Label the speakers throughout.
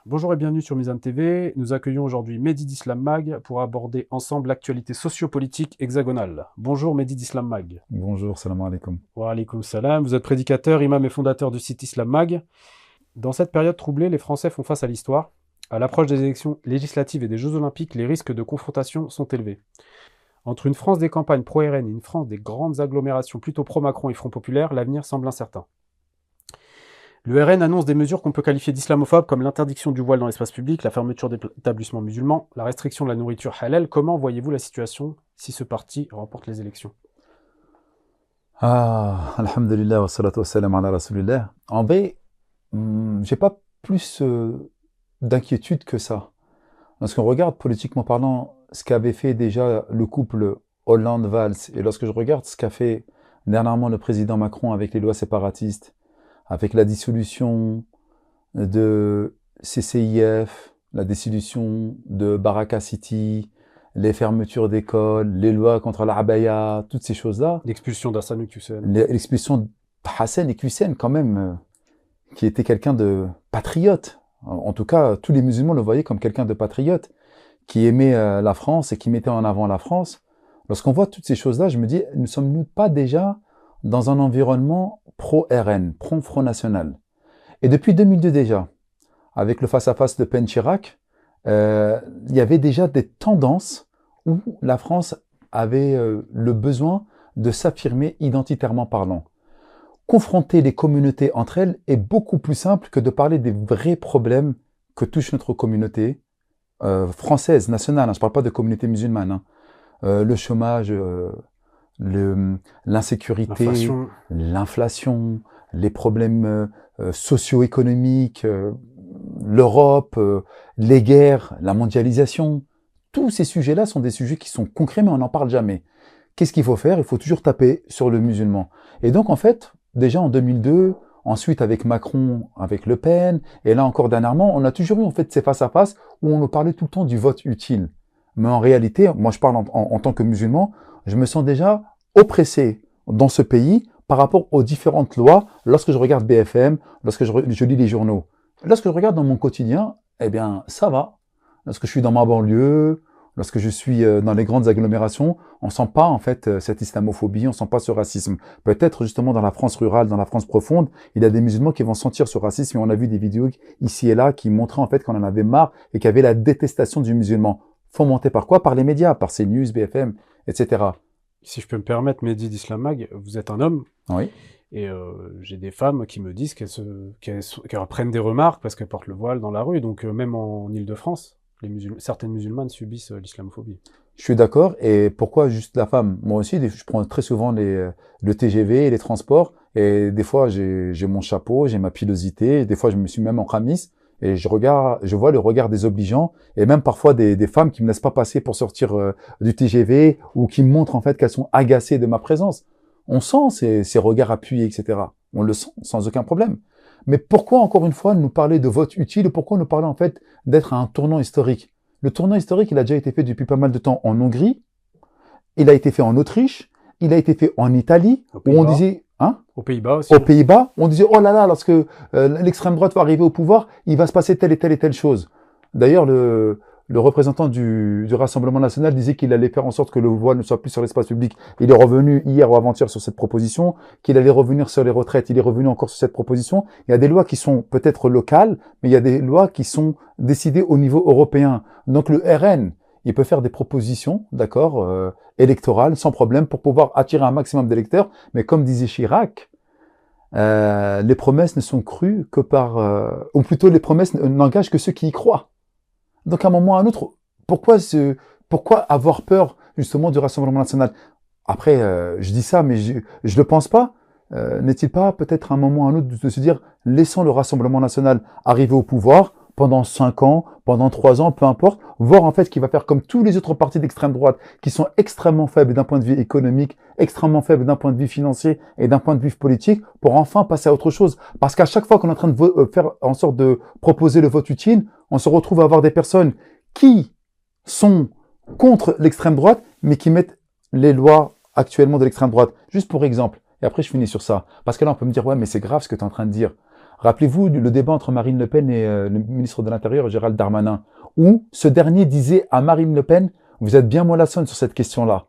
Speaker 1: Bonjour et bienvenue sur Mizan TV. Nous accueillons aujourd'hui Mehdi d'Islam Mag pour aborder ensemble l'actualité sociopolitique hexagonale. Bonjour Mehdi d'Islam Mag.
Speaker 2: Bonjour, salam alaikum.
Speaker 1: Wa alaykoum salam. Vous êtes prédicateur, imam et fondateur du site Islam Mag. Dans cette période troublée, les Français font face à l'histoire. À l'approche des élections législatives et des Jeux Olympiques, les risques de confrontation sont élevés. Entre une France des campagnes pro-RN et une France des grandes agglomérations plutôt pro-Macron et Front Populaire, l'avenir semble incertain. Le RN annonce des mesures qu'on peut qualifier d'islamophobes comme l'interdiction du voile dans l'espace public, la fermeture des établissements musulmans, la restriction de la nourriture halal. Comment voyez-vous la situation si ce parti remporte les élections?
Speaker 2: Alhamdulillah, wa salatu wa salam ala rasulillah. En vrai, j'ai pas plus d'inquiétude que ça. Lorsqu'on regarde politiquement parlant ce qu'avait fait déjà le couple Hollande-Valls, et lorsque je regarde ce qu'a fait dernièrement le président Macron avec les lois séparatistes, avec la dissolution de CCIF, la dissolution de Baraka City, les fermetures d'écoles, les lois contre l'abaya, toutes ces choses-là.
Speaker 1: L'expulsion d'Hassan Hussein.
Speaker 2: L'expulsion de Hassan et Hussein, quand même, qui était quelqu'un de patriote. En tout cas, tous les musulmans le voyaient comme quelqu'un de patriote, qui aimait la France et qui mettait en avant la France. Lorsqu'on voit toutes ces choses-là, je me dis, ne sommes-nous pas déjà dans un environnement pro-RN, pro-Front National? Et depuis 2002 déjà, avec le face-à-face de Penn Chirac, il y avait déjà des tendances où la France avait le besoin de s'affirmer identitairement parlant. Confronter les communautés entre elles est beaucoup plus simple que de parler des vrais problèmes que touche notre communauté française, nationale. Je ne parle pas de communauté musulmane. Le chômage, l'insécurité, l'inflation, les problèmes socio-économiques, l'Europe, les guerres, la mondialisation. Tous ces sujets-là sont des sujets qui sont concrets, mais on n'en parle jamais. Qu'est-ce qu'il faut faire? Il faut toujours taper sur le musulman. Et donc, en fait, déjà en 2002, ensuite avec Macron, avec Le Pen, et là encore dernièrement, on a toujours eu en fait ces face-à-face où on nous parlait tout le temps du vote utile. Mais en réalité, moi je parle en tant que musulman, je me sens déjà oppressé dans ce pays par rapport aux différentes lois lorsque je regarde BFM, lorsque je lis les journaux. Lorsque je regarde dans mon quotidien, eh bien, ça va. Lorsque je suis dans ma banlieue, lorsque je suis dans les grandes agglomérations, on sent pas en fait cette islamophobie, on sent pas ce racisme. Peut-être justement dans la France rurale, dans la France profonde, il y a des musulmans qui vont sentir ce racisme et on a vu des vidéos ici et là qui montraient en fait qu'on en avait marre et qu'il y avait la détestation du musulman. Fomentée par quoi? Par les médias, par CNews, BFM, etc.
Speaker 1: Si je peux me permettre, Mehdi d'Islam Mag, vous êtes un homme.
Speaker 2: Oui.
Speaker 1: Et j'ai des femmes qui me disent qu'elles prennent des remarques parce qu'elles portent le voile dans la rue. Donc même en Île-de-France, certaines musulmanes subissent l'islamophobie.
Speaker 2: Je suis d'accord. Et pourquoi juste la femme? Moi aussi, je prends très souvent le TGV et les transports. Et des fois, j'ai mon chapeau, j'ai ma pilosité. Des fois, je me suis même en khamis. Et je vois le regard des obligeants. Et même parfois des femmes qui me laissent pas passer pour sortir du TGV ou qui me montrent en fait qu'elles sont agacées de ma présence. On sent ces regards appuyés, etc. On le sent sans aucun problème. Mais pourquoi, encore une fois, nous parler de vote utile? Pourquoi nous parler en fait d'être à un tournant historique? Le tournant historique, il a déjà été fait depuis pas mal de temps en Hongrie, il a été fait en Autriche, il a été fait en Italie, où on disait...
Speaker 1: Aux Pays-Bas aussi.
Speaker 2: Aux Pays-Bas, on disait, oh là là, lorsque l'extrême droite va arriver au pouvoir, il va se passer telle et telle et telle chose. D'ailleurs, le représentant du Rassemblement national disait qu'il allait faire en sorte que le voile ne soit plus sur l'espace public. Il est revenu hier ou avant-hier sur cette proposition, qu'il allait revenir sur les retraites. Il est revenu encore sur cette proposition. Il y a des lois qui sont peut-être locales, mais il y a des lois qui sont décidées au niveau européen. Donc le RN, il peut faire des propositions, d'accord, électorales, sans problème, pour pouvoir attirer un maximum d'électeurs. Mais comme disait Chirac, les promesses ne sont crues que par... ou plutôt, les promesses n'engagent que ceux qui y croient. Donc, à un moment ou à un autre, pourquoi avoir peur, justement, du Rassemblement national? Après, je dis ça, mais je le pense pas. N'est-il pas peut-être à un moment ou à un autre de se dire, laissons le Rassemblement national arriver au pouvoir pendant 5 ans, pendant 3 ans, peu importe, voir en fait qu'il va faire comme tous les autres partis d'extrême droite qui sont extrêmement faibles d'un point de vue économique, extrêmement faibles d'un point de vue financier et d'un point de vue politique pour enfin passer à autre chose. Parce qu'à chaque fois qu'on est en train de faire en sorte de proposer le vote utile, on se retrouve à avoir des personnes qui sont contre l'extrême droite, mais qui mettent les lois actuellement de l'extrême droite. Juste pour exemple. Et après, je finis sur ça. Parce que là, on peut me dire, ouais, mais c'est grave ce que tu es en train de dire. Rappelez-vous le débat entre Marine Le Pen et le ministre de l'Intérieur, Gérald Darmanin, où ce dernier disait à Marine Le Pen, vous êtes bien mollassonne sur cette question-là.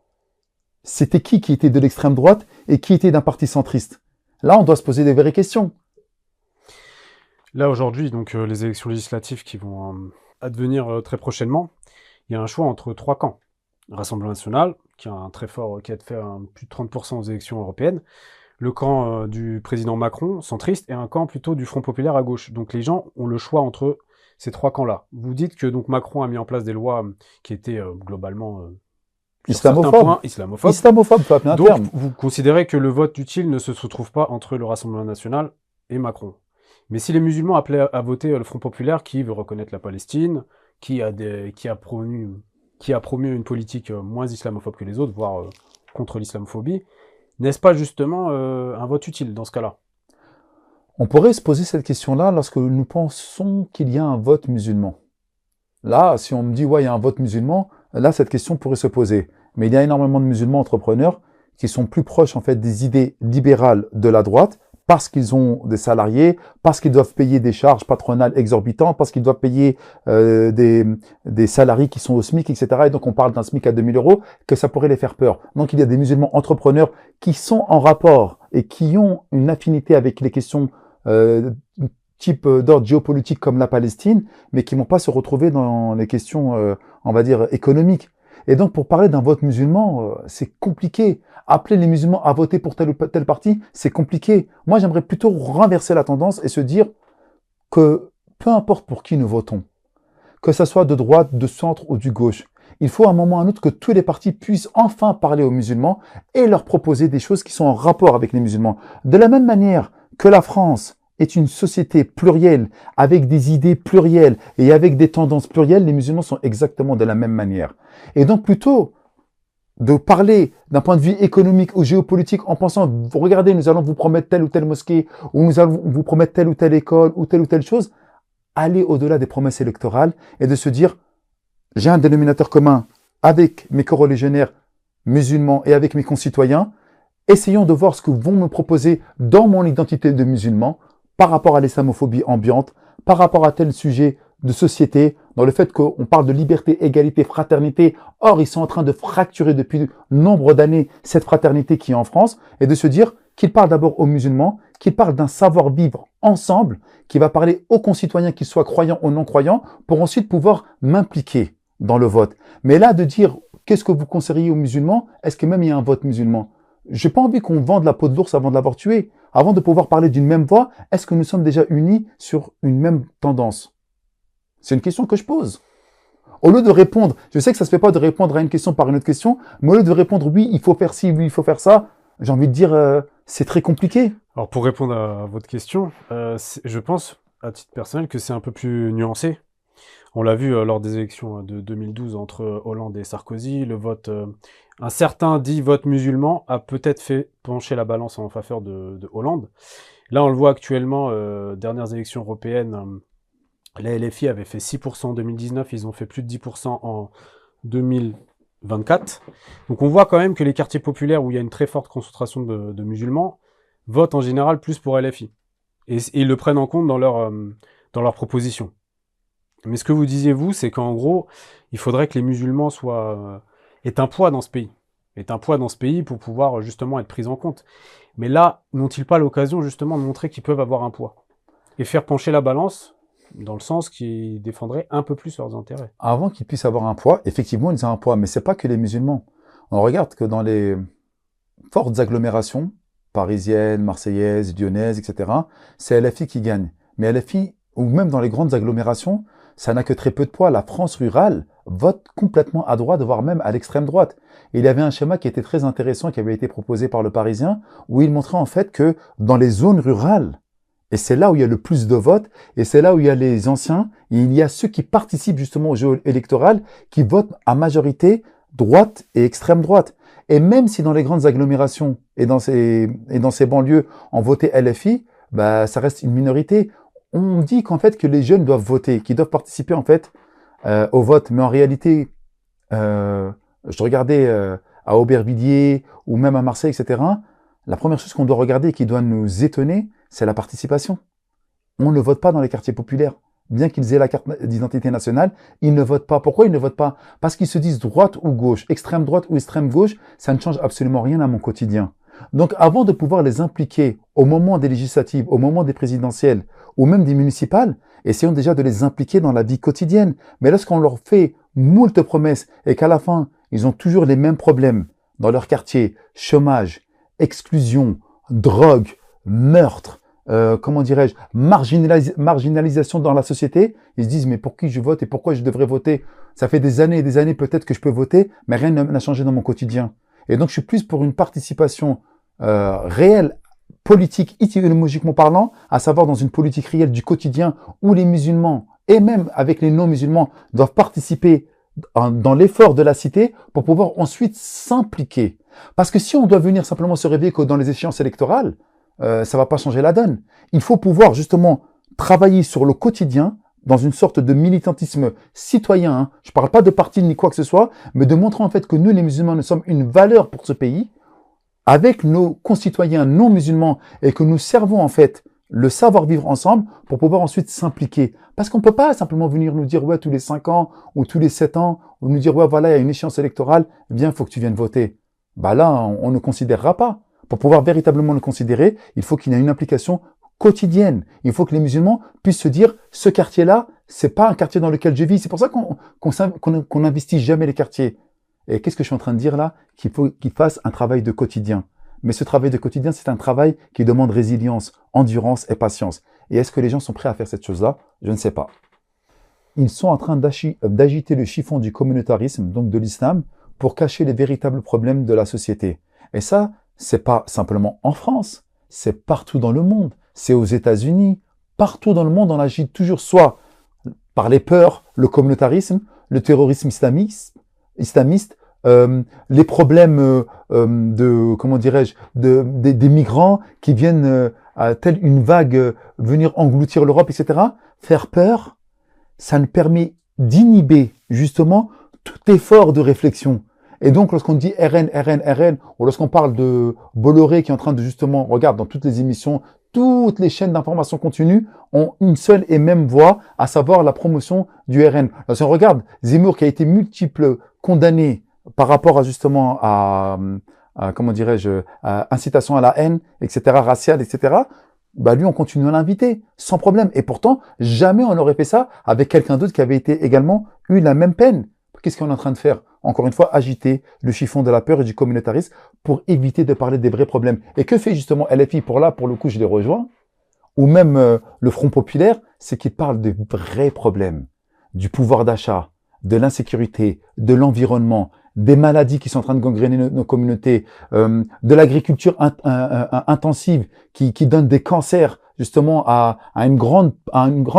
Speaker 2: C'était qui était de l'extrême droite et qui était d'un parti centriste? Là, on doit se poser des vraies questions.
Speaker 1: Là, aujourd'hui, donc les élections législatives qui vont advenir très prochainement, il y a un choix entre trois camps. Rassemblement national, qui a un très fort, qui a fait plus de 30% aux élections européennes, le camp du président Macron, centriste, et un camp plutôt du Front populaire à gauche. Donc les gens ont le choix entre ces trois camps-là. Vous dites que donc Macron a mis en place des lois qui étaient globalement
Speaker 2: Islamophobes.
Speaker 1: Islamophobes.
Speaker 2: Islamophobes, faut appeler un
Speaker 1: Donc
Speaker 2: terme.
Speaker 1: vous considérez que le vote utile ne se retrouve pas entre le Rassemblement national et Macron. Mais si les musulmans appelaient à voter le Front populaire, qui veut reconnaître la Palestine, qui a promu une politique moins islamophobe que les autres, voire contre l'islamophobie, n'est-ce pas justement un vote utile dans ce cas-là?
Speaker 2: On pourrait se poser cette question-là lorsque nous pensons qu'il y a un vote musulman. Là, si on me dit, ouais, il y a un vote musulman, là, cette question pourrait se poser. Mais il y a énormément de musulmans entrepreneurs qui sont plus proches, en fait, des idées libérales de la droite, parce qu'ils ont des salariés, parce qu'ils doivent payer des charges patronales exorbitantes, parce qu'ils doivent payer des salariés qui sont au SMIC, etc. Et donc, on parle d'un SMIC à 2000 euros, que ça pourrait les faire peur. Donc, il y a des musulmans entrepreneurs qui sont en rapport et qui ont une affinité avec les questions type d'ordre géopolitique comme la Palestine, mais qui ne vont pas se retrouver dans les questions, on va dire, économiques. Et donc, pour parler d'un vote musulman, c'est compliqué. Appeler les musulmans à voter pour tel ou tel parti, c'est compliqué. Moi, j'aimerais plutôt renverser la tendance et se dire que peu importe pour qui nous votons, que ça soit de droite, de centre ou du gauche, il faut à un moment ou à un autre que tous les partis puissent enfin parler aux musulmans et leur proposer des choses qui sont en rapport avec les musulmans. De la même manière que la France est une société plurielle, avec des idées plurielles et avec des tendances plurielles, les musulmans sont exactement de la même manière. Et donc plutôt de parler d'un point de vue économique ou géopolitique en pensant, regardez, nous allons vous promettre telle ou telle mosquée, ou nous allons vous promettre telle ou telle école, ou telle chose, aller au-delà des promesses électorales et de se dire, j'ai un dénominateur commun avec mes coreligionnaires musulmans et avec mes concitoyens, essayons de voir ce que vont me proposer dans mon identité de musulman par rapport à l'islamophobie ambiante, par rapport à tel sujet de société, dans le fait qu'on parle de liberté, égalité, fraternité. Or, ils sont en train de fracturer depuis nombre d'années cette fraternité qui est en France et de se dire qu'ils parlent d'abord aux musulmans, qu'ils parlent d'un savoir-vivre ensemble, qui va parler aux concitoyens, qu'ils soient croyants ou non-croyants, pour ensuite pouvoir m'impliquer dans le vote. Mais là, de dire qu'est-ce que vous conseilleriez aux musulmans, est-ce que même il y a un vote musulman? J'ai pas envie qu'on vende la peau de l'ours avant de l'avoir tué. Avant de pouvoir parler d'une même voix, est-ce que nous sommes déjà unis sur une même tendance? C'est une question que je pose. Au lieu de répondre, je sais que ça se fait pas de répondre à une question par une autre question, mais au lieu de répondre oui, il faut faire ci, oui, il faut faire ça, j'ai envie de dire c'est très compliqué.
Speaker 1: Alors pour répondre à votre question, je pense à titre personnel que c'est un peu plus nuancé. On l'a vu lors des élections de 2012 entre Hollande et Sarkozy, le vote, un certain dit vote musulman a peut-être fait pencher la balance en faveur de Hollande. Là, on le voit actuellement, dernières élections européennes, la LFI avait fait 6% en 2019, ils ont fait plus de 10% en 2024. Donc on voit quand même que les quartiers populaires où il y a une très forte concentration de musulmans votent en général plus pour LFI. Et ils le prennent en compte dans leur proposition. Mais ce que vous disiez, vous, c'est qu'en gros, il faudrait que les musulmans aient un poids dans ce pays. Aient un poids dans ce pays pour pouvoir justement être pris en compte. Mais là, n'ont-ils pas l'occasion justement de montrer qu'ils peuvent avoir un poids? Et faire pencher la balance dans le sens qui défendrait un peu plus leurs intérêts.
Speaker 2: Avant qu'ils puissent avoir un poids, effectivement, ils ont un poids, mais c'est pas que les musulmans. On regarde que dans les fortes agglomérations, parisiennes, marseillaises, lyonnaises, etc., c'est LFI qui gagne. Mais LFI, ou même dans les grandes agglomérations, ça n'a que très peu de poids. La France rurale vote complètement à droite, voire même à l'extrême droite. Et il y avait un schéma qui était très intéressant, qui avait été proposé par le Parisien, où il montrait en fait que dans les zones rurales, et c'est là où il y a le plus de votes, et c'est là où il y a les anciens, et il y a ceux qui participent justement au jeu électoral, qui votent à majorité droite et extrême droite. Et même si dans les grandes agglomérations et dans ces banlieues, on votait LFI, bah, ça reste une minorité. On dit qu'en fait que les jeunes doivent voter, qu'ils doivent participer en fait au vote. Mais en réalité, je regardais à Aubervilliers ou même à Marseille, etc. La première chose qu'on doit regarder et qui doit nous étonner, c'est la participation. on ne vote pas dans les quartiers populaires. Bien qu'ils aient la carte d'identité nationale, ils ne votent pas. Pourquoi ils ne votent pas? Parce qu'ils se disent droite ou gauche, extrême droite ou extrême gauche, ça ne change absolument rien à mon quotidien. Donc avant de pouvoir les impliquer au moment des législatives, au moment des présidentielles ou même des municipales, essayons déjà de les impliquer dans la vie quotidienne. Mais lorsqu'on leur fait moult promesses et qu'à la fin, ils ont toujours les mêmes problèmes dans leur quartier, chômage, exclusion, drogue, meurtre, comment dirais-je, marginalisation dans la société, ils se disent mais pour qui je vote et pourquoi je devrais voter? Ça fait des années et des années peut-être que je peux voter, mais rien n'a changé dans mon quotidien. Et donc je suis plus pour une participation réelle, politique, idéologiquement parlant, à savoir dans une politique réelle du quotidien où les musulmans et même avec les non-musulmans doivent participer dans l'effort de la cité pour pouvoir ensuite s'impliquer. Parce que si on doit venir simplement se réveiller que dans les échéances électorales, ça va pas changer la donne. Il faut pouvoir justement travailler sur le quotidien dans une sorte de militantisme citoyen. Hein. Je parle pas de parti ni quoi que ce soit, mais de montrer en fait que nous, les musulmans, nous sommes une valeur pour ce pays, avec nos concitoyens non musulmans, et que nous servons en fait le savoir-vivre ensemble pour pouvoir ensuite s'impliquer. Parce qu'on peut pas simplement venir nous dire ouais tous les 5 ans ou tous les 7 ans, ou nous dire ouais voilà il y a une échéance électorale, bien il faut que tu viennes voter. Bah là on ne considérera pas. Pour pouvoir véritablement le considérer, il faut qu'il y ait une implication quotidienne. Il faut que les musulmans puissent se dire ce quartier-là, c'est pas un quartier dans lequel je vis. C'est pour ça qu'on n'investit jamais les quartiers. Et qu'est-ce que je suis en train de dire là? Qu'il faut qu'ils fassent un travail de quotidien. Mais ce travail de quotidien, c'est un travail qui demande résilience, endurance et patience. Et est-ce que les gens sont prêts à faire cette chose-là? Je ne sais pas. Ils sont en train d'agiter le chiffon du communautarisme, donc de l'islam, pour cacher les véritables problèmes de la société. Et ça, c'est pas simplement en France, c'est partout dans le monde. C'est aux États-Unis. Partout dans le monde, on agit toujours soit par les peurs, le communautarisme, le terrorisme islamiste, les problèmes comment dirais-je, des migrants qui viennent à telle une vague venir engloutir l'Europe, etc. Faire peur, ça ne permet d'inhiber justement tout effort de réflexion. Et donc, lorsqu'on dit RN, ou lorsqu'on parle de Bolloré qui est en train de justement, regarde, dans toutes les émissions, toutes les chaînes d'information continue ont une seule et même voix, à savoir la promotion du RN. Lorsqu'on regarde Zemmour qui a été multiple condamné par rapport à justement à comment dirais-je, à incitation à la haine, etc., raciale, etc., bah lui, on continue à l'inviter, sans problème. Et pourtant, jamais on n'aurait fait ça avec quelqu'un d'autre qui avait été également eu la même peine. Qu'est-ce qu'on est en train de faire? Encore une fois, agiter le chiffon de la peur et du communautarisme pour éviter de parler des vrais problèmes. Et que fait justement LFI pour le coup, je les rejoins, ou même le Front populaire, c'est qu'ils parlent des vrais problèmes, du pouvoir d'achat, de l'insécurité, de l'environnement, des maladies qui sont en train de gangréner nos communautés, de l'agriculture intensive qui donne des cancers justement à une grande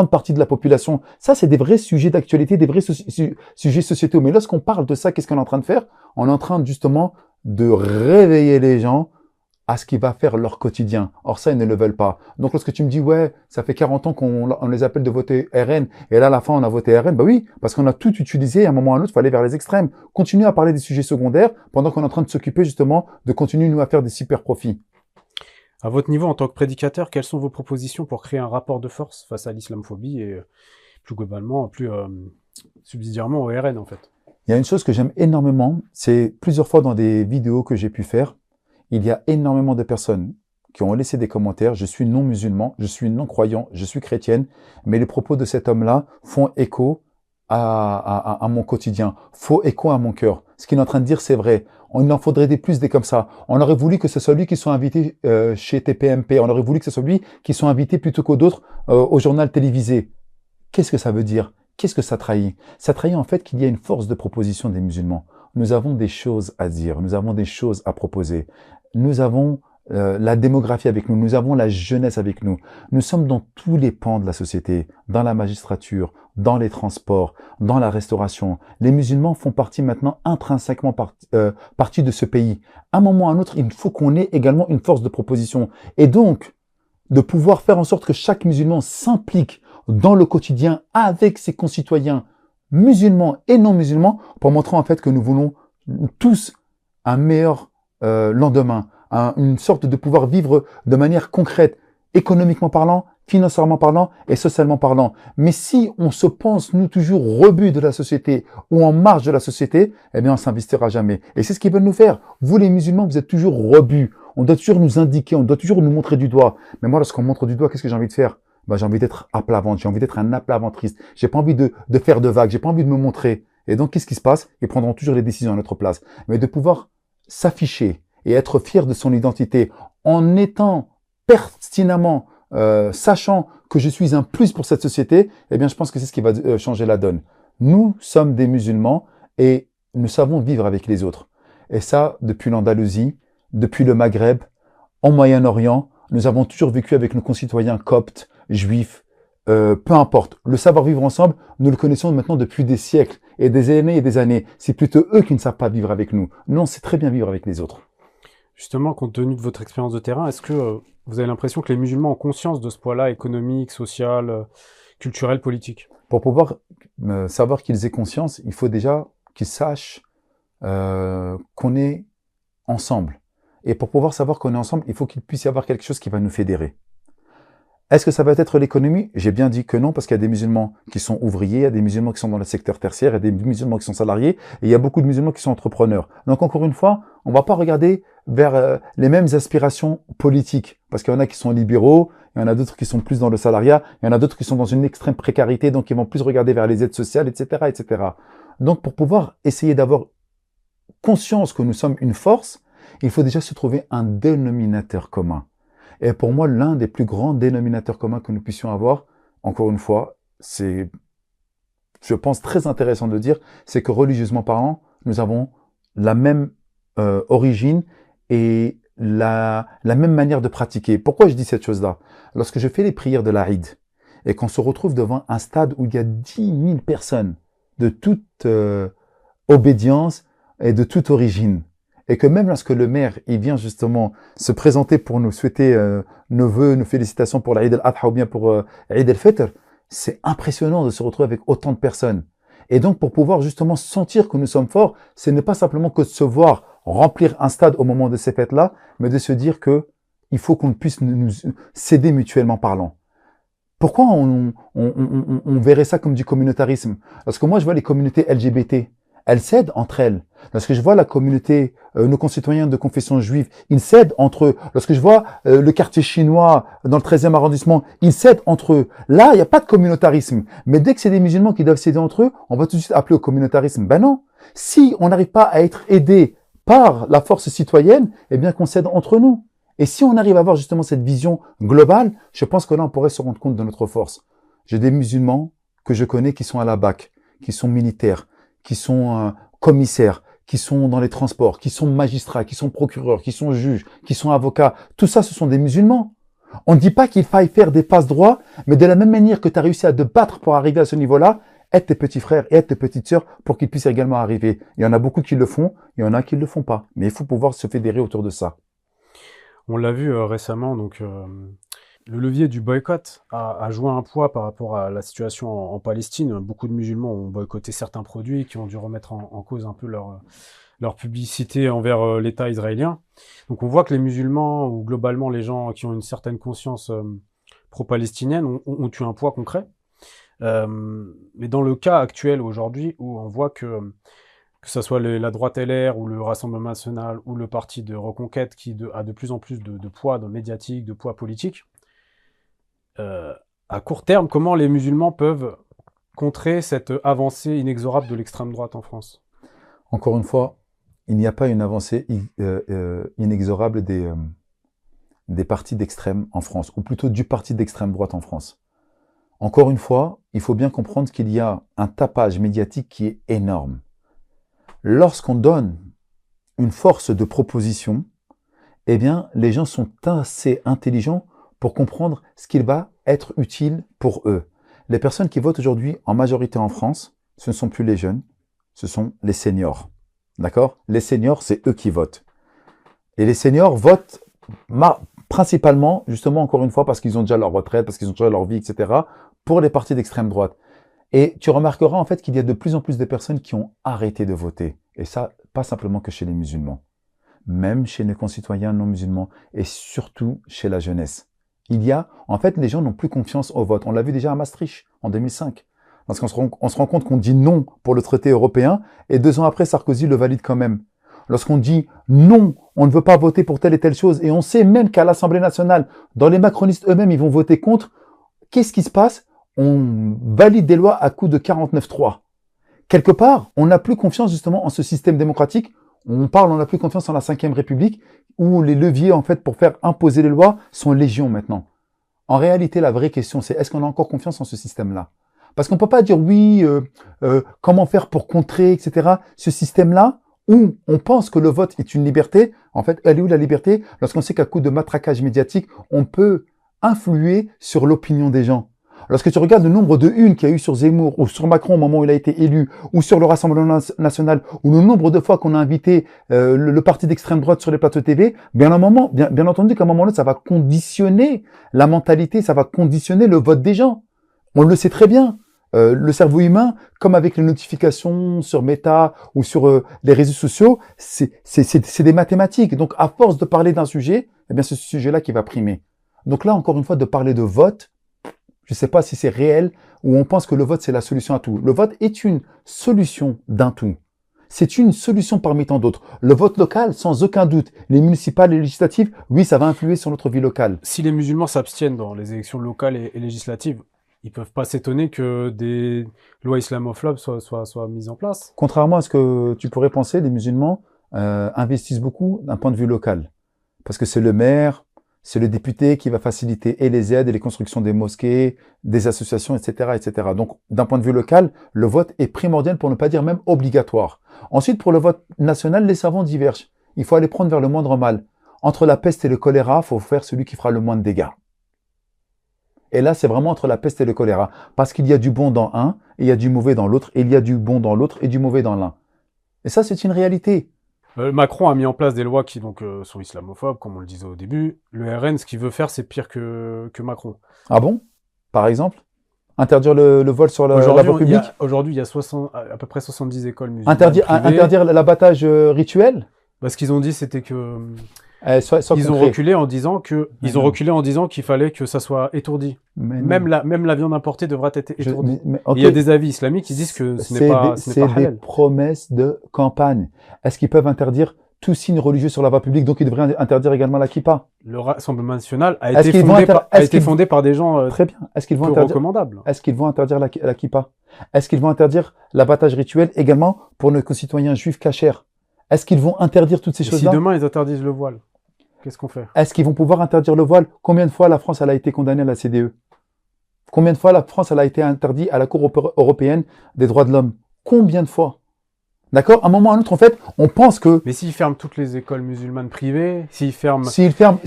Speaker 2: partie de la population. Ça, c'est des vrais sujets d'actualité, des vrais sujets sociétaux. Mais lorsqu'on parle de ça, qu'est-ce qu'on est en train de faire? On est en train justement de réveiller les gens à ce qui va faire leur quotidien. Or ça, ils ne le veulent pas. Donc lorsque tu me dis, ouais, ça fait 40 ans qu'on les appelle de voter RN, et là, à la fin, on a voté RN, bah oui, parce qu'on a tout utilisé, et à un moment ou à un autre, il faut aller vers les extrêmes. Continuer à parler des sujets secondaires, pendant qu'on est en train de s'occuper justement de continuer, nous, à faire des super profits.
Speaker 1: À votre niveau, en tant que prédicateur, quelles sont vos propositions pour créer un rapport de force face à l'islamophobie et plus globalement, plus subsidiairement au RN, en fait?
Speaker 2: Il y a une chose que j'aime énormément, c'est plusieurs fois dans des vidéos que j'ai pu faire, il y a énormément de personnes qui ont laissé des commentaires. Je suis non musulman, je suis non croyant, je suis chrétienne, mais les propos de cet homme-là font écho à mon quotidien, font écho à mon cœur. Ce qu'il est en train de dire, c'est vrai. On en faudrait plus des comme ça. On aurait voulu que ce soit lui qui soit invité chez TPMP. On aurait voulu que ce soit lui qui soit invité plutôt qu'aux d'autres au journal télévisé. Qu'est-ce que ça veut dire? Qu'est-ce que ça trahit? Ça trahit en fait qu'il y a une force de proposition des musulmans. Nous avons des choses à dire, nous avons des choses à proposer. Nous avons la démographie avec nous, nous avons la jeunesse avec nous. Nous sommes dans tous les pans de la société, dans la magistrature, dans les transports, dans la restauration. Les musulmans font partie maintenant intrinsèquement partie de ce pays. À un moment ou à un autre, il faut qu'on ait également une force de proposition. Et donc, de pouvoir faire en sorte que chaque musulman s'implique dans le quotidien avec ses concitoyens musulmans et non musulmans pour montrer en fait que nous voulons tous un meilleur lendemain, une sorte de pouvoir vivre de manière concrète, économiquement parlant, financièrement parlant et socialement parlant. Mais si on se pense, nous, toujours rebut de la société ou en marge de la société, eh bien, on s'investira jamais. Et c'est ce qu'ils veulent nous faire. Vous, les musulmans, vous êtes toujours rebut. On doit toujours nous indiquer, on doit toujours nous montrer du doigt. Mais moi, lorsqu'on montre du doigt, qu'est-ce que j'ai envie de faire? Ben, j'ai envie d'être à plat ventre, j'ai envie d'être un à plat ventriste. J'ai pas envie de faire de vagues, j'ai pas envie de me montrer. Et donc, qu'est-ce qui se passe? Ils prendront toujours les décisions à notre place. Mais de pouvoir s'afficher et être fier de son identité en étant pertinemment sachant que je suis un plus pour cette société, eh bien, je pense que c'est ce qui va changer la donne. Nous sommes des musulmans et nous savons vivre avec les autres. Et ça, depuis l'Andalousie, depuis le Maghreb, en Moyen-Orient, nous avons toujours vécu avec nos concitoyens coptes, juifs, peu importe. Le savoir-vivre ensemble, nous le connaissons maintenant depuis des siècles et des années et des années. C'est plutôt eux qui ne savent pas vivre avec nous. Nous, on sait très bien vivre avec les autres.
Speaker 1: Justement, compte tenu de votre expérience de terrain, est-ce que vous avez l'impression que les musulmans ont conscience de ce poids-là économique, social, culturel, politique?
Speaker 2: Pour pouvoir savoir qu'ils aient conscience, il faut déjà qu'ils sachent qu'on est ensemble. Et pour pouvoir savoir qu'on est ensemble, il faut qu'il puisse y avoir quelque chose qui va nous fédérer. Est-ce que ça va être l'économie? J'ai bien dit que non, parce qu'il y a des musulmans qui sont ouvriers, il y a des musulmans qui sont dans le secteur tertiaire, il y a des musulmans qui sont salariés, et il y a beaucoup de musulmans qui sont entrepreneurs. Donc encore une fois, on ne va pas regarder vers les mêmes aspirations politiques, parce qu'il y en a qui sont libéraux, il y en a d'autres qui sont plus dans le salariat, il y en a d'autres qui sont dans une extrême précarité, donc ils vont plus regarder vers les aides sociales, etc., etc. Donc pour pouvoir essayer d'avoir conscience que nous sommes une force, il faut déjà se trouver un dénominateur commun. Et pour moi, l'un des plus grands dénominateurs communs que nous puissions avoir, encore une fois, c'est, je pense, très intéressant de dire, c'est que religieusement parlant, nous avons la même origine et la même manière de pratiquer. Pourquoi je dis cette chose-là? Lorsque je fais les prières de l'Aïd et qu'on se retrouve devant un stade où il y a 10 000 personnes de toute obédience et de toute origine, et que même lorsque le maire il vient justement se présenter pour nous souhaiter nos vœux, nos félicitations pour l'Aïd al-Adha ou bien pour l'Aïd al-Fitr, c'est impressionnant de se retrouver avec autant de personnes. Et donc pour pouvoir justement sentir que nous sommes forts, ce n'est pas simplement que de se voir remplir un stade au moment de ces fêtes-là, mais de se dire que il faut qu'on puisse nous s'aider mutuellement parlant. Pourquoi on verrait ça comme du communautarisme? Parce que moi je vois les communautés LGBT, elles s'aident entre elles. Lorsque je vois la communauté, nos concitoyens de confession juive, ils s'aident entre eux. Lorsque je vois le quartier chinois dans le 13e arrondissement, ils s'aident entre eux. Là, il n'y a pas de communautarisme. Mais dès que c'est des musulmans qui doivent s'aider entre eux, on va tout de suite appeler au communautarisme. Ben non. Si on n'arrive pas à être aidé par la force citoyenne, eh bien qu'on s'aide entre nous. Et si on arrive à avoir justement cette vision globale, je pense que là, on pourrait se rendre compte de notre force. J'ai des musulmans que je connais qui sont à la BAC, qui sont militaires, qui sont commissaires, qui sont dans les transports, qui sont magistrats, qui sont procureurs, qui sont juges, qui sont avocats. Tout ça, ce sont des musulmans. On ne dit pas qu'il faille faire des passe-droits, mais de la même manière que tu as réussi à te battre pour arriver à ce niveau-là, aide tes petits frères et aide tes petites sœurs pour qu'ils puissent également arriver. Il y en a beaucoup qui le font, il y en a qui ne le font pas. Mais il faut pouvoir se fédérer autour de ça.
Speaker 1: On l'a vu récemment, donc le levier du boycott a joué un poids par rapport à la situation en Palestine. Beaucoup de musulmans ont boycotté certains produits qui ont dû remettre en cause un peu leur publicité envers l'État israélien. Donc on voit que les musulmans, ou globalement les gens qui ont une certaine conscience pro-palestinienne, ont eu un poids concret. Mais dans le cas actuel aujourd'hui, où on voit que ce soit la droite LR ou le Rassemblement national ou le parti de Reconquête qui a de plus en plus de poids médiatique, de poids politique, à court terme, comment les musulmans peuvent contrer cette avancée inexorable de l'extrême droite en France?
Speaker 2: Encore une fois, il n'y a pas une avancée inexorable des partis d'extrême en France, ou plutôt du parti d'extrême droite en France. Encore une fois, il faut bien comprendre qu'il y a un tapage médiatique qui est énorme. Lorsqu'on donne une force de proposition, eh bien, les gens sont assez intelligents pour comprendre ce qu'il va être utile pour eux. Les personnes qui votent aujourd'hui en majorité en France, ce ne sont plus les jeunes, ce sont les seniors. D'accord? Les seniors, c'est eux qui votent. Et les seniors votent principalement, justement, encore une fois, parce qu'ils ont déjà leur retraite, parce qu'ils ont déjà leur vie, etc., pour les partis d'extrême droite. Et tu remarqueras en fait qu'il y a de plus en plus de personnes qui ont arrêté de voter. Et ça, pas simplement que chez les musulmans. Même chez nos concitoyens non musulmans et surtout chez la jeunesse. En fait, les gens n'ont plus confiance au vote. On l'a vu déjà à Maastricht, en 2005. Lorsqu'on on se rend compte qu'on dit non pour le traité européen, et 2 ans après, Sarkozy le valide quand même. Lorsqu'on dit non, on ne veut pas voter pour telle et telle chose, et on sait même qu'à l'Assemblée nationale, dans les macronistes eux-mêmes, ils vont voter contre, qu'est-ce qui se passe? On valide des lois à coup de 49-3. Quelque part, on n'a plus confiance justement en ce système démocratique. On n'a plus confiance en la Ve République, où les leviers, en fait, pour faire imposer les lois sont légion maintenant. En réalité, la vraie question, c'est est-ce qu'on a encore confiance en ce système-là? Parce qu'on peut pas dire oui, comment faire pour contrer, etc. Ce système-là, où on pense que le vote est une liberté, en fait, elle est où la liberté? Lorsqu'on sait qu'à coup de matraquage médiatique, on peut influer sur l'opinion des gens. Lorsque tu regardes le nombre de unes qu'il y a eu sur Zemmour ou sur Macron au moment où il a été élu, ou sur le Rassemblement national, ou le nombre de fois qu'on a invité le parti d'extrême droite sur les plateaux TV, bien entendu qu'à un moment donné, ça va conditionner la mentalité, ça va conditionner le vote des gens. On le sait très bien. Le cerveau humain, comme avec les notifications sur Meta ou sur les réseaux sociaux, c'est des mathématiques. Donc, à force de parler d'un sujet, eh bien, c'est ce sujet-là qui va primer. Donc là, encore une fois, de parler de vote, je ne sais pas si c'est réel ou on pense que le vote, c'est la solution à tout. Le vote est une solution d'un tout. C'est une solution parmi tant d'autres. Le vote local, sans aucun doute. Les municipales et législatives, oui, ça va influer sur notre vie locale.
Speaker 1: Si les musulmans s'abstiennent dans les élections locales et législatives, ils peuvent pas s'étonner que des lois islamophobes soient mises en place.
Speaker 2: Contrairement à ce que tu pourrais penser, les musulmans investissent beaucoup d'un point de vue local. Parce que c'est le maire, c'est le député qui va faciliter et les aides et les constructions des mosquées, des associations, etc., etc. Donc, d'un point de vue local, le vote est primordial pour ne pas dire même obligatoire. Ensuite, pour le vote national, les savants divergent. Il faut aller prendre vers le moindre mal. Entre la peste et le choléra, il faut faire celui qui fera le moins de dégâts. Et là, c'est vraiment entre la peste et le choléra. Parce qu'il y a du bon dans un, et il y a du mauvais dans l'autre, et il y a du bon dans l'autre et du mauvais dans l'un. Et ça, c'est une réalité.
Speaker 1: Macron a mis en place des lois qui sont islamophobes, comme on le disait au début. Le RN, ce qu'il veut faire, c'est pire que Macron.
Speaker 2: Ah bon? Par exemple? Interdire le vol sur la voie publique?
Speaker 1: Aujourd'hui, il y a à peu près 70 écoles musulmanes
Speaker 2: Interdire l'abattage rituel?
Speaker 1: Ce qu'ils ont dit, c'était que
Speaker 2: ils
Speaker 1: ont reculé en disant qu'il fallait que ça soit étourdi. Même la viande importée devrait être étourdie. Okay. Il y a des avis islamiques qui disent que ce n'est pas halal.
Speaker 2: C'est des promesses de campagne. Est-ce qu'ils peuvent interdire tout signe religieux sur la voie publique? Donc ils devraient interdire également la kippa.
Speaker 1: Le Rassemblement national a été fondé par des gens
Speaker 2: très bien.
Speaker 1: recommandables.
Speaker 2: Est-ce qu'ils vont interdire la kippa? Est-ce qu'ils vont interdire l'abattage rituel également pour nos concitoyens juifs cachers? Est-ce qu'ils vont interdire toutes ces choses-là?
Speaker 1: Si demain ils interdisent le voile, qu'est-ce qu'on fait?
Speaker 2: Est-ce qu'ils vont pouvoir interdire le voile? Combien de fois la France elle a été condamnée à la CDE? Combien de fois la France elle a été interdite à la Cour européenne des droits de l'homme? Combien de fois? D'accord? À un moment ou à un autre, en fait, on pense que...
Speaker 1: Mais s'ils ferment toutes les écoles musulmanes privées, s'ils ferment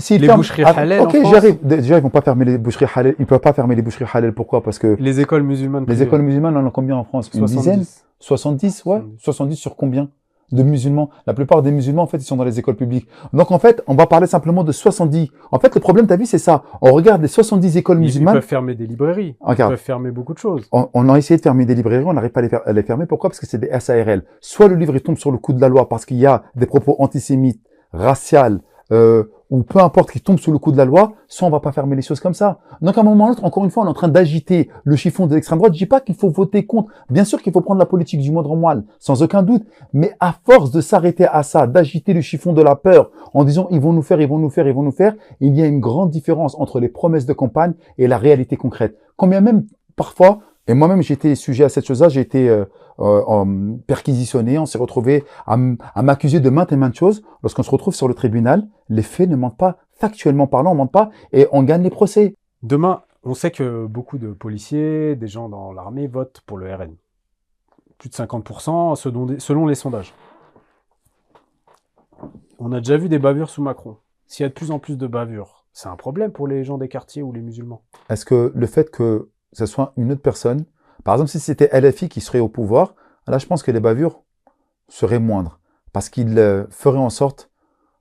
Speaker 2: les
Speaker 1: boucheries halal
Speaker 2: ok, j'arrive. Déjà, ils vont pas fermer les boucheries halal. Ils peuvent pas fermer les boucheries halal. Pourquoi? Parce que...
Speaker 1: Les écoles musulmanes privées.
Speaker 2: Les écoles musulmanes, on en a combien en France?
Speaker 1: 70.
Speaker 2: Une dizaine? 70, ouais. 70 sur combien de musulmans? La plupart des musulmans, en fait, ils sont dans les écoles publiques. Donc, en fait, on va parler simplement de 70. En fait, le problème, t'as vu, c'est ça. On regarde les 70 écoles musulmanes.
Speaker 1: Ils peuvent fermer des librairies.
Speaker 2: Regarde.
Speaker 1: Ils peuvent fermer beaucoup de choses.
Speaker 2: On a essayé de fermer des librairies, on n'arrive pas à les fermer. Pourquoi? Parce que c'est des SARL. Soit le livre, il tombe sur le coup de la loi parce qu'il y a des propos antisémites, raciales, ou peu importe qui tombe sous le coup de la loi, soit on va pas fermer les choses comme ça. Donc à un moment ou à l'autre, encore une fois, on est en train d'agiter le chiffon de l'extrême droite. Je dis pas qu'il faut voter contre. Bien sûr qu'il faut prendre la politique du moindre mal, sans aucun doute. Mais à force de s'arrêter à ça, d'agiter le chiffon de la peur, en disant ils vont nous faire, il y a une grande différence entre les promesses de campagne et la réalité concrète. Combien même parfois, et moi-même j'ai été sujet à cette chose-là, j'ai été perquisitionné, on s'est retrouvé à m'accuser de maintes et maintes choses. Lorsqu'on se retrouve sur le tribunal, les faits ne mentent pas, factuellement parlant, on ne ment pas, et on gagne les procès.
Speaker 1: Demain, on sait que beaucoup de policiers, des gens dans l'armée votent pour le RN. Plus de 50% selon les sondages. On a déjà vu des bavures sous Macron. S'il y a de plus en plus de bavures, c'est un problème pour les gens des quartiers ou les musulmans.
Speaker 2: Est-ce que le fait que ce soit une autre personne, par exemple si c'était LFI qui serait au pouvoir, là je pense que les bavures seraient moindres. Parce qu'ils feraient en sorte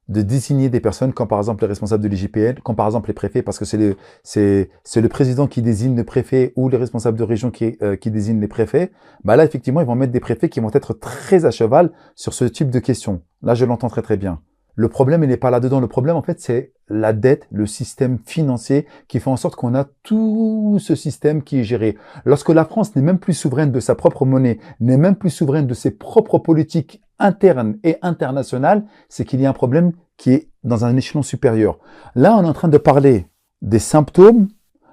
Speaker 2: de désigner des personnes comme par exemple les responsables de l'IGPN, comme par exemple les préfets, parce que c'est le président qui désigne le préfet ou les responsables de région qui désignent les préfets. Bah là, effectivement, ils vont mettre des préfets qui vont être très à cheval sur ce type de questions. Là, je l'entends très très bien. Le problème, il n'est pas là-dedans. Le problème, en fait, c'est la dette, le système financier qui fait en sorte qu'on a tout ce système qui est géré. Lorsque la France n'est même plus souveraine de sa propre monnaie, n'est même plus souveraine de ses propres politiques internes et internationales, c'est qu'il y a un problème qui est dans un échelon supérieur. Là, on est en train de parler des symptômes,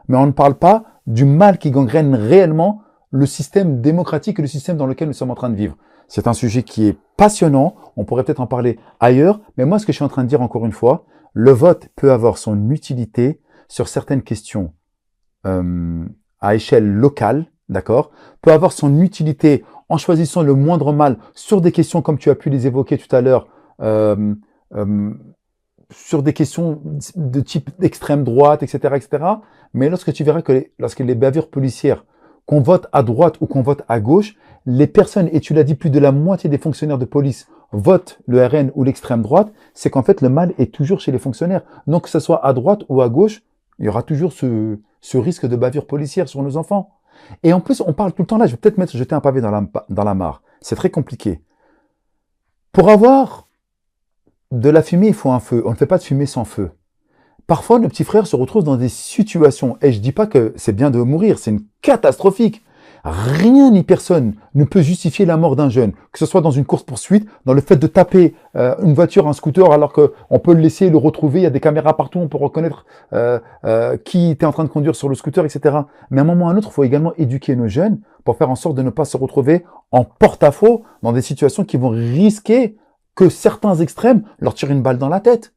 Speaker 2: mais on ne parle pas du mal qui gangrène réellement le système démocratique et le système dans lequel nous sommes en train de vivre. C'est un sujet qui est passionnant, on pourrait peut-être en parler ailleurs, mais moi ce que je suis en train de dire encore une fois, le vote peut avoir son utilité sur certaines questions à échelle locale, d'accord, peut avoir son utilité en choisissant le moindre mal sur des questions comme tu as pu les évoquer tout à l'heure, sur des questions de type extrême droite, etc., etc. Mais lorsque tu verras que lorsque les bavures policières, qu'on vote à droite ou qu'on vote à gauche, les personnes, et tu l'as dit, plus de la moitié des fonctionnaires de police votent le RN ou l'extrême droite, c'est qu'en fait le mal est toujours chez les fonctionnaires. Donc que ce soit à droite ou à gauche, il y aura toujours ce risque de bavure policière sur nos enfants. Et en plus, on parle tout le temps là, je vais peut-être jeter un pavé dans la mare. C'est très compliqué. Pour avoir de la fumée, il faut un feu. On ne fait pas de fumée sans feu. Parfois, nos petits frères se retrouvent dans des situations, et je dis pas que c'est bien de mourir, c'est une catastrophique. Rien ni personne ne peut justifier la mort d'un jeune, que ce soit dans une course-poursuite, dans le fait de taper une voiture, un scooter, alors qu'on peut le laisser, le retrouver, il y a des caméras partout, on peut reconnaître qui était en train de conduire sur le scooter, etc. Mais à un moment ou à un autre, il faut également éduquer nos jeunes pour faire en sorte de ne pas se retrouver en porte-à-faux dans des situations qui vont risquer que certains extrêmes leur tirent une balle dans la tête.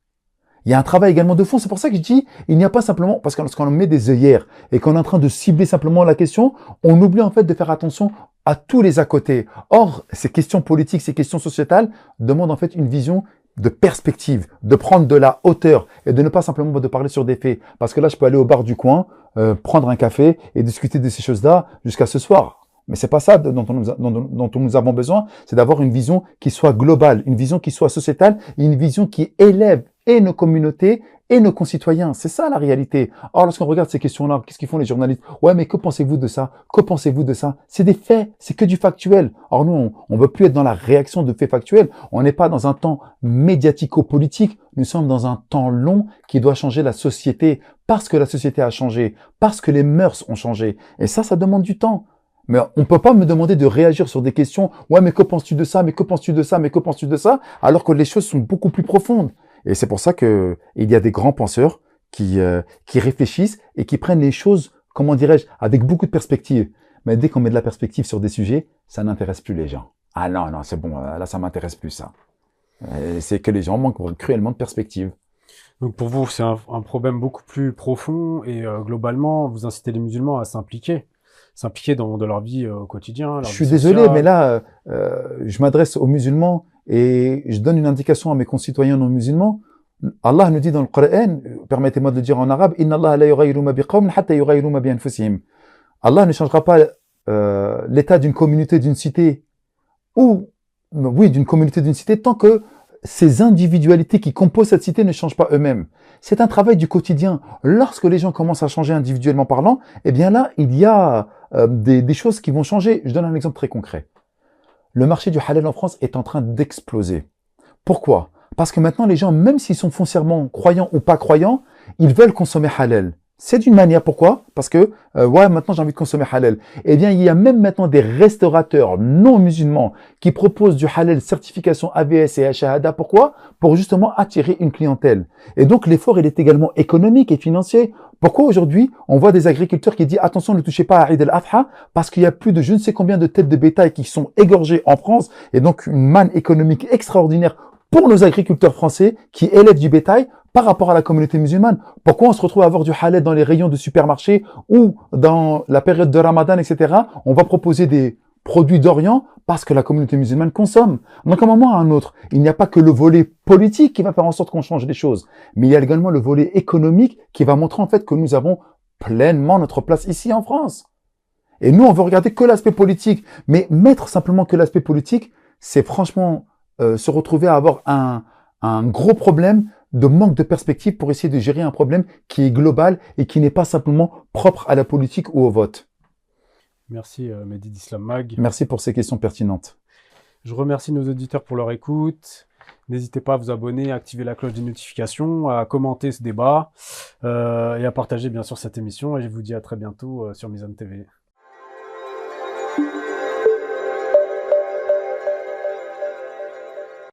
Speaker 2: Il y a un travail également de fond. C'est pour ça que je dis, il n'y a pas simplement, parce que lorsqu'on met des œillères et qu'on est en train de cibler simplement la question, on oublie en fait de faire attention à tous les à côté. Or, ces questions politiques, ces questions sociétales demandent en fait une vision de perspective, de prendre de la hauteur et de ne pas simplement de parler sur des faits. Parce que là, je peux aller au bar du coin, prendre un café et discuter de ces choses-là jusqu'à ce soir. Mais c'est pas ça dont nous avons besoin, c'est d'avoir une vision qui soit globale, une vision qui soit sociétale, une vision qui élève et nos communautés et nos concitoyens. C'est ça la réalité. Or, lorsqu'on regarde ces questions-là, qu'est-ce qu'ils font les journalistes? Ouais, mais que pensez-vous de ça? Que pensez-vous de ça? C'est des faits, c'est que du factuel. Or, nous, on veut plus être dans la réaction de faits factuels. On n'est pas dans un temps médiatico-politique. Nous sommes dans un temps long qui doit changer la société parce que la société a changé, parce que les mœurs ont changé. Et ça demande du temps. Mais on ne peut pas me demander de réagir sur des questions. Ouais, mais que penses-tu de ça? Mais que penses-tu de ça? Mais que penses-tu de ça? Alors que les choses sont beaucoup plus profondes. Et c'est pour ça que il y a des grands penseurs qui réfléchissent et qui prennent les choses, comment dirais-je, avec beaucoup de perspective. Mais dès qu'on met de la perspective sur des sujets, ça n'intéresse plus les gens. Ah non, non, c'est bon, là, ça m'intéresse plus, ça. C'est que les gens manquent cruellement de perspective.
Speaker 1: Donc pour vous, c'est un problème beaucoup plus profond et globalement, vous incitez les musulmans à s'impliquer dans leur vie au quotidien. Leur
Speaker 2: Je
Speaker 1: vie
Speaker 2: suis désolé,
Speaker 1: sociale.
Speaker 2: mais là, je m'adresse aux musulmans et je donne une indication à mes concitoyens non musulmans. Allah nous dit dans le Coran, permettez-moi de le dire en arabe, Inna Allah la yughayyiru ma biqawmin hatta yughayyiru ma bi anfusihim. Allah ne changera pas l'état d'une communauté, d'une cité, ou, oui, d'une communauté, d'une cité, tant que ces individualités qui composent cette cité ne changent pas eux-mêmes. C'est un travail du quotidien. Lorsque les gens commencent à changer individuellement parlant, eh bien là, il y a des choses qui vont changer. Je donne un exemple très concret. Le marché du halal en France est en train d'exploser. Pourquoi? Parce que maintenant, les gens, même s'ils sont foncièrement croyants ou pas croyants, ils veulent consommer halal. C'est d'une manière, pourquoi? Parce que, ouais, maintenant j'ai envie de consommer halal. Eh bien, il y a même maintenant des restaurateurs non musulmans qui proposent du halal certification AVS et Shahada. Pourquoi? Pour justement attirer une clientèle. Et donc, l'effort, il est également économique et financier. Pourquoi aujourd'hui, on voit des agriculteurs qui disent, attention, ne touchez pas à Eid al-Adha, parce qu'il y a plus de je ne sais combien de têtes de bétail qui sont égorgées en France, et donc une manne économique extraordinaire pour nos agriculteurs français qui élèvent du bétail par rapport à la communauté musulmane. Pourquoi on se retrouve à avoir du halal dans les rayons de supermarchés ou dans la période de Ramadan, etc. On va proposer des produits d'Orient parce que la communauté musulmane consomme. Donc, à un moment ou à un autre, il n'y a pas que le volet politique qui va faire en sorte qu'on change les choses, mais il y a également le volet économique qui va montrer en fait que nous avons pleinement notre place ici en France. Et nous, on veut regarder que l'aspect politique, mais mettre simplement que l'aspect politique, c'est franchement se retrouver à avoir un gros problème de manque de perspective pour essayer de gérer un problème qui est global et qui n'est pas simplement propre à la politique ou au vote.
Speaker 1: Merci Mehdi d'Islam Mag.
Speaker 2: Merci pour ces questions pertinentes.
Speaker 1: Je remercie nos auditeurs pour leur écoute. N'hésitez pas à vous abonner, à activer la cloche des notifications, à commenter ce débat et à partager bien sûr cette émission. Et je vous dis à très bientôt sur Mizan TV.